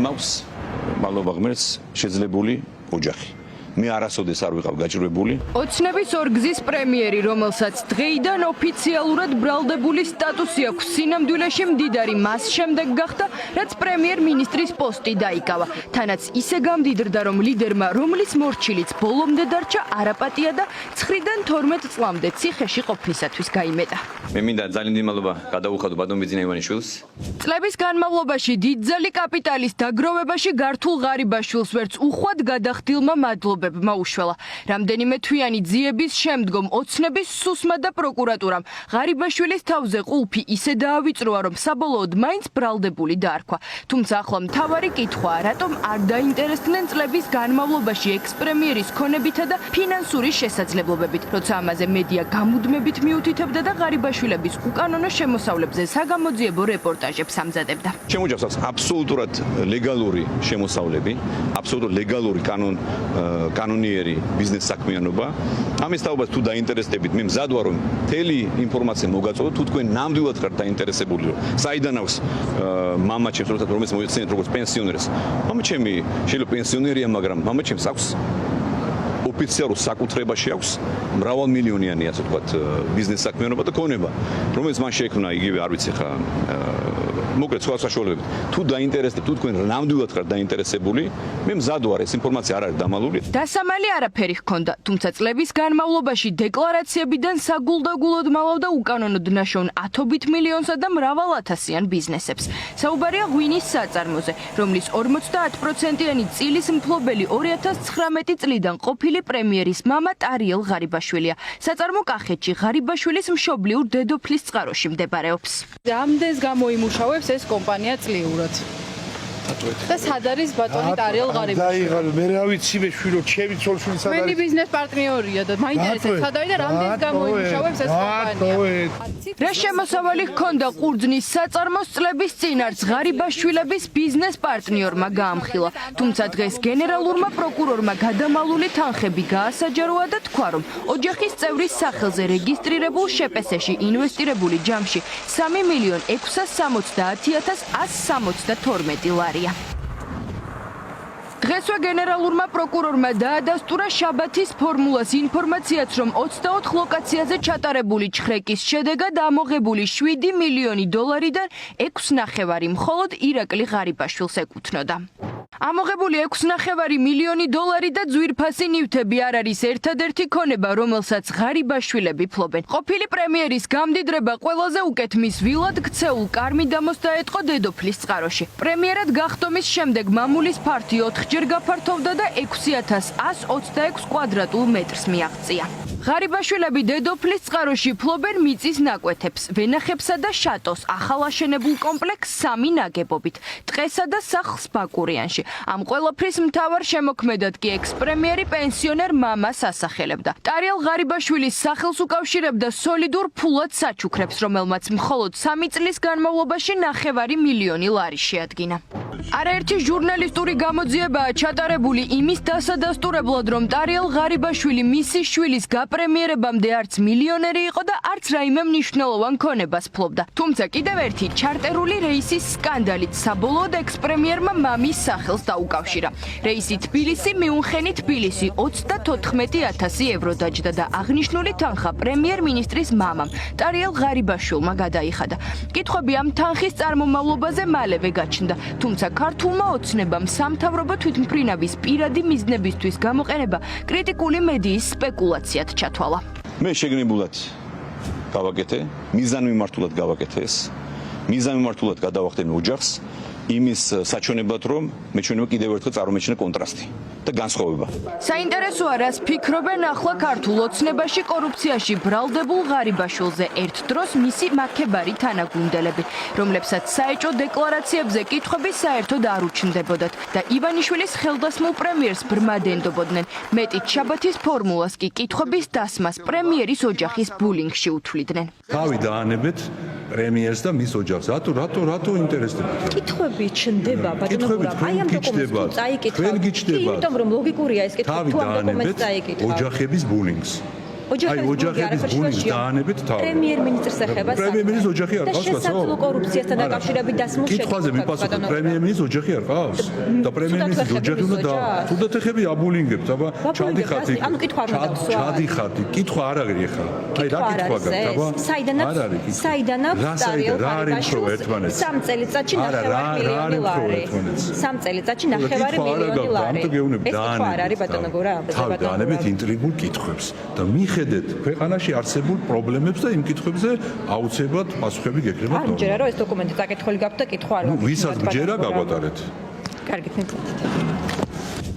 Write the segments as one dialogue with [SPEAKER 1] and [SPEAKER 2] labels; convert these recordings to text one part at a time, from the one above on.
[SPEAKER 1] მაქვს მადლობა ღმერთს შეძლებული ოჯახი. მე არასოდეს არ ვიყავ გაჭირვებული.
[SPEAKER 2] ოცნების ორგზის პრემიერი, რომელსაც დღეიდან ოფიციალურად ბრალდებული სტატუსი აქვს, სინამდვილეში მდიდარი მას შემდეგ გახდა, რაც პრემიერ-მინისტრის პოსტი დაიკავა. თანაც ისე გამდიდრდა, რომ ლიდერმა, რომლის მორჩილიც ბოლომდე დარჩა, არაპატია და 9-დან 12 წლამდე ციხეში ყოფნისათვის გაიმეტა.
[SPEAKER 1] მე მინდა ძალიან დიდი მადლობა გადავუხადო ბატონ ბიძინა ივანიშვილს.
[SPEAKER 2] წლების განმავლობაში დიდძალი კაპიტალის დაგროვებაში გართულ ღარიბაშვილს ვერც უხვად გადახდილმა მადლობებმა უშველა. რამდენიმე თვიანი ძიების შემდგომ ოცნების სუსმა და პროკურატურამ ღარიბაშვილის თავზე ყულფი ისე დაავიწროა, რომ საბოლოოდ მაინც ბრალდებული დაარქვა. თუმცა ახლა მთავარი კითხვაა, რატომ არ დაინტერესდნენ წლების განმავლობაში ექს-პრემიერის ქონებითა და ფინანსური შესაძლებლობებით, როცა ამაზე მედია გამუდმებით მიუთითებდა და ღარიბაშვილების უკანონო შემოსავლებზე საგამოძიებო რეპორტაჟებს ამზადებდა.
[SPEAKER 1] შემოჯავს აქვს აბსოლუტურად ლეგალური შემოსავლები, აბსოლუტურად ლეგალური კანონიერი ბიზნეს საქმიანობა. ამის თაობას თუ დაინტერესდებით, მე მზად ვარ, რომ მთელი ინფორმაცია მოგაწოდოთ, თუ თქვენ ნამდვილად ხართ დაინტერესებული, რომ საიდან აქვს მამა ჩემს, რომელიც მოიხსენიეთ როგორც პენსიონერს. მამა ჩემი შეიძლება პენსიონერია, მაგრამ მამა ჩემს აქვს ოფიციალურ საკუთრებაში აქვს მრავალმილიონიანი, ასე ვთქვათ, ბიზნეს საქმიანობა და ქონება, რომელიც მან შექმნა იგივე, არ ვიცი ხა, მოკლედ სხვა საშუალებებით. თუ დაინტერესდებთ, თუ თქვენ ნამდვილად ხართ დაინტერესებული, მე მზად ვარ, ეს ინფორმაცია არ არის დამალული.
[SPEAKER 2] დასამალი არაფერი ჰქონდა, თუმცა წლების განმავლობაში დეკლარაციებიდან საგულდაგულოდ მალავდა უკანონოდ ნაშოვნ ათობით მილიონსა და მრავალათასიან ბიზნესებს. საუბარია ღვინის საწარმოზე, რომლის 50%-იანი წილის მფლობელი 2019 წლიდან ყოფილი პრემიერის მამა ტარიელ ღარიბაშვილია. საწარმო კახეთში ღარიბაშვილის მშობლიურ დედოფლის წყაროში მდებარეობს.
[SPEAKER 3] რამდენს გამოიმუშავებს ეს კომპანია წლიურად? და სად არის ბატონი ტარიელ ღარიბაშვილი?
[SPEAKER 4] მე რა ვიცი მე შვილო, ჩემი ცოლშვილი სად არის?
[SPEAKER 3] მენი ბიზნეს პარტნიორია და მაინტერესებს სად არის და რამდენს გამოიმუშავებს ეს კომპანია?
[SPEAKER 2] რა შემოსავალი ჰქონდა ყურძნის საწარმოს წლების წინ არც ღარიბაშვილების ბიზნეს პარტნიორმა გაამხილა. თუმცა დღეს გენერალურმა პროკურორმა გადამალული თანხები გაასაჯაროა და თქვა, რომ ოჯახის წევრის სახელზე რეგისტრირებულ შეპესეში ინვესტირებული ჯამში 3.670.172 ლარი. დღესვე გენერალურმა პროკურორმა დაადასტურა შაბათის ფორმულას ინფორმაციაც, რომ 24 ლოკაციაზე ჩატარებული ჩხრეკის შედეგად ამოღებული 7 მილიონი დოლარიდან 6.5 მხოლოდ ირაკლი ღარიბაშვილს ეკუთვნოდა. ამოღებული 6.5 მილიონი დოლარი და ძვირფასი ნივთები არ არის ერთადერთი ქონება, რომელსაც ღარიბაშვილები ფლობენ. ყოფილი პრემიერის გამდიდრება ყველაზე უკეთ მის ვილად ქცეულ კარმიდამოს დაეტყო დედოფლის წყაროში. პრემიერად გახდომის შემდეგ მამულის ფართი 4-ჯერ გაფართოვდა და 6126 კვადრატულ მეტრს მიაღწია. ღარიბაშვილები დედოფლის წყაროში ფლობენ მიწის ნაკვეთებს, ვენახებსა და შატოს, ახალაშენებულ კომპლექსს 3 ნაგებობით, ტყესა და სახლს ბაკურიანში. ამ ყველაფრის მთავარ შემოქმედად კი ექს-პრემიერი პენსიონერ მამას ასახელებდა. ტარიელ ღარიბაშვილის სახელს უკავშირებდა სოლიდურ ფულად საჩუქრებს, რომელმაც მხოლოდ 3 წლის განმავლობაში 9.5 მილიონი ლარი შეადგინა. არაერთი ჟურნალისტური გამოძიებაა ჩატარებული იმის დასადასტურებლად, რომ ტარიელ ღარიბაშვილი მისი შვილის პრემიერებამდე არც მილიონერი იყო და არც რაიმე მნიშვნელოვან ქონებას ფლობდა. თუმცა კიდევ ერთი ჩარტერული რეისის სკანდალით საბოლოოდ ექს-პრემიერმა მამის სახელს დაუკავშირა. რეისი თბილისი, მიუნხენი თბილისი 34.000 ევრო დაჯდა და აღნიშნული თანხა პრემიერ-მინისტრის მამამ ტარიელ ღარიბაშვილმა გადაიხადა. კითხვები ამ თანხის წარმომავლობაზე მალევე გაჩნდა, თუმცა ქართულმა ოცნებამ სამთავრობო თვითმფრინავის პირადი მიზნებისთვის გამოყენება კრიტიკული მედიის სპეკულაციად ჩათვალა.
[SPEAKER 1] მე შეგნებულად გავაკეთე, მიზანმიმართულად გავაკეთე ეს. მიზანმიმართულად გადავახდე ოჯახს იმის საჩვენებლად, რომ მე ჩვენებო კიდევ ერთხელ წარმოეჩინა კონტრასტი და განსხვავება.
[SPEAKER 2] საინტერესოა, რას ფიქრობენ ახლა ქართულ ოცნებაში კორუფციაში ბრალდებულ ღარიბაშვილზე ერთ დროს მისი მაქებარი თანაგუნდელები, რომლებსაც საეჭო დეკლარაციებზე კითხვები საერთოდ არ უჩნდებოდათ და ივანიშვილის ხელდასმულ პრემიერს ბრმად ენდობოდნენ. მეტით შაბათის ფორმულას კი კითხვების დასმას პრემიერის ოჯახის ბულინგში უთვლიდნენ.
[SPEAKER 4] თავი დაანებეთ პრემიერს და მის ოჯახს. რატო ინტერესდებათ?
[SPEAKER 5] კითხვები ჩნდება, ბატონო გურამ. აი ამ დოკუმენტს წაიკითხავთ. იმიტომ რომ ლოგიკურია ეს კითხვა, თუ ამ დოკუმენტს წაიკითხავთ.
[SPEAKER 4] ოჯახების ბულინგს. ოჯახების ბუნის დაანებით თავი.
[SPEAKER 5] პრემიერ-მინისტრს ეხება
[SPEAKER 4] პრემიერ-მინისტრის ოჯახი არ ყავს კაცო?
[SPEAKER 5] შესაძლო კორუფციასთან დაკავშირებით დასმულ
[SPEAKER 4] კითხვაზე მიპასუხეთ, პრემიერ-მინისტრის ოჯახი არ ყავს? და პრემიერ-მინისტრის ოჯახი უნდა თუნდაც ეხები აბულინგებთ, აბა ჩადიხართ იქ.
[SPEAKER 5] ანუ კითხვა არ უნდა გსვა.
[SPEAKER 4] ჩადიხართ, კითხვა არ არის ეხლა. აი რა კითხვა გაქვს, აბა?
[SPEAKER 5] საიდან აქვს
[SPEAKER 4] რა არის უფრო ერთმანეთს?
[SPEAKER 5] 3 წელიწადში 9 მილიონი ლარი. 3 წელიწადში 9 მილიონი ლარი. ეს კითხვა არ არის ბატონო გორა?
[SPEAKER 4] დაანებით ინტრიგულ კითხვებს და მიხედეთ ქვეყანაში არსებულ პრობლემებს და იმ კითხვებზე აუცილებლად პასუხები გექნება.
[SPEAKER 5] არ მჯერა რომ ეს დოკუმენტი წაკითხული გაქვთ და კითხვა არ გაქვთ.
[SPEAKER 4] ვისაც მჯერა გაგვატარეთ.
[SPEAKER 5] კარგით მიგწოდეთ.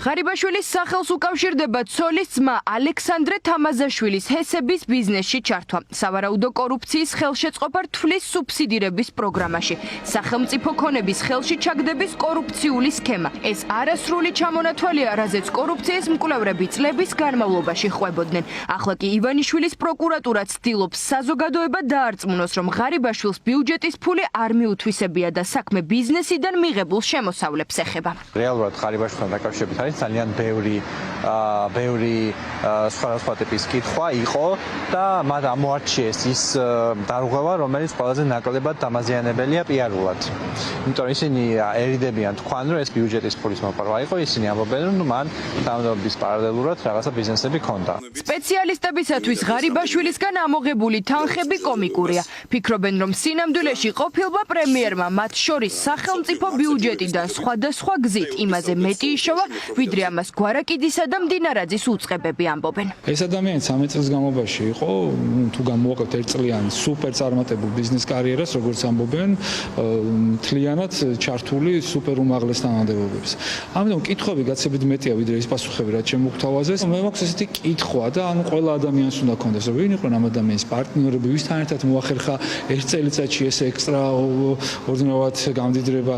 [SPEAKER 2] ღარიბაშვილის სახელს უკავშირდება ცოლის ძმა ალექსანდრე თამაზაშვილის ჰესების ბიზნესში ჩართვა. სავარაუდო კორუფციის ხელშეწყობა რთვლის სუბსიდირების პროგრამაში. სახელმწიფო ქონების ხელში ჩაგდების კორუფციული სქემა. ეს არასრული ჩამონათვალია, რაზეც კორუფციის მკვლევრები წლების განმავლობაში ხვებოდნენ. ახლა კი ივანიშვილის პროკურატურა ცდილობს საზოგადოება დაარწმუნოს, რომ ღარიბაშვილს ბიუჯეტის ფული არ მიუთვისებია და საქმე ბიზნესიდან მიღებულ შემოსავლებს ეხება.
[SPEAKER 6] რეალურად ღარიბაშვილთან დაკავშირებით ძალიან ბევრი სხვადასხვა ტიპის კითხვა იყო და მათ ამოარჩიეს ის დარღვევა, რომელიც ყველაზე ნაკლებად დამაზიანებელია პიარულად. იმიტომ რომ ისინი ერიდებიან თქვენ, რომ ეს ბიუჯეტის ფულის მოპარვა იყო, ისინი ამბობენ, რომ მან თანამდებობის პარალელურად რაღაცა ბიზნესები ჰქონდა.
[SPEAKER 2] სპეციალისტებისათვის ღარიბაშვილისგან ამოღებული თანხები კომიკურია. ფიქრობენ, რომ სინამდვილეში ყოფილმა პრემიერმა მათ შორის სახელმწიფო ბიუჯეტიდან სხვადასხვა გზით იმაზე მეტი იშოვა, ვიდრე ამას გვარაკიდისა და მდინარაძის უწყებები ამბობენ.
[SPEAKER 7] ეს ადამიანი 13 წლის განმავლობაში იყო თუ გამოვაკეთებთ ერთწლიანი სუპერ წარმატებულ ბიზნეს კარიერას, როგორც ამბობენ, მთლიანად ჩართული სუპერ უმაღლეს თანამდებობებს. ამიტომ კითხვები გაცილებით მეტია ვიდრე ის პასუხები, რაც შემოგთავაზეს. მე მაქვს ესეთი კითხვა და ანუ ყველა ადამიანს უნდა ქონდეს, რომ ვინ იყვნენ ამ ადამიანის პარტნიორები, ვისთან ერთად მოახერხა ერთ წელიწადში ეს ექსტრაორდინარულად გამდიდრება.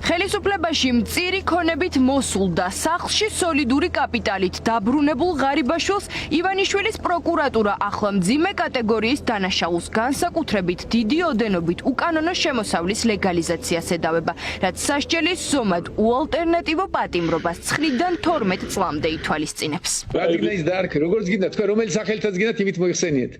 [SPEAKER 2] ხელისუფლებაში მწირი ქონებით მოსულ და სახლში სოლიდური კაპიტალით დაბრუნებულ ღარიბაშვილს ივანიშვილის პროკურატურა ახლა მძიმე კატეგორიის დანაშაულს განსაკუთრებით დიდი ოდენობით უკანონო შემოსავლის ლეგალიზაციას ედავება, რაც სასჯელის ზომად უალტერნატივო პატიმრობას 9-დან 12 წლამდე ითვალისწინებს.
[SPEAKER 8] რა გინდა ის დაარქე, როგორც გინდა თქვენ რომელი სახელითაც გინდათ იმით მოიხსენიეთ.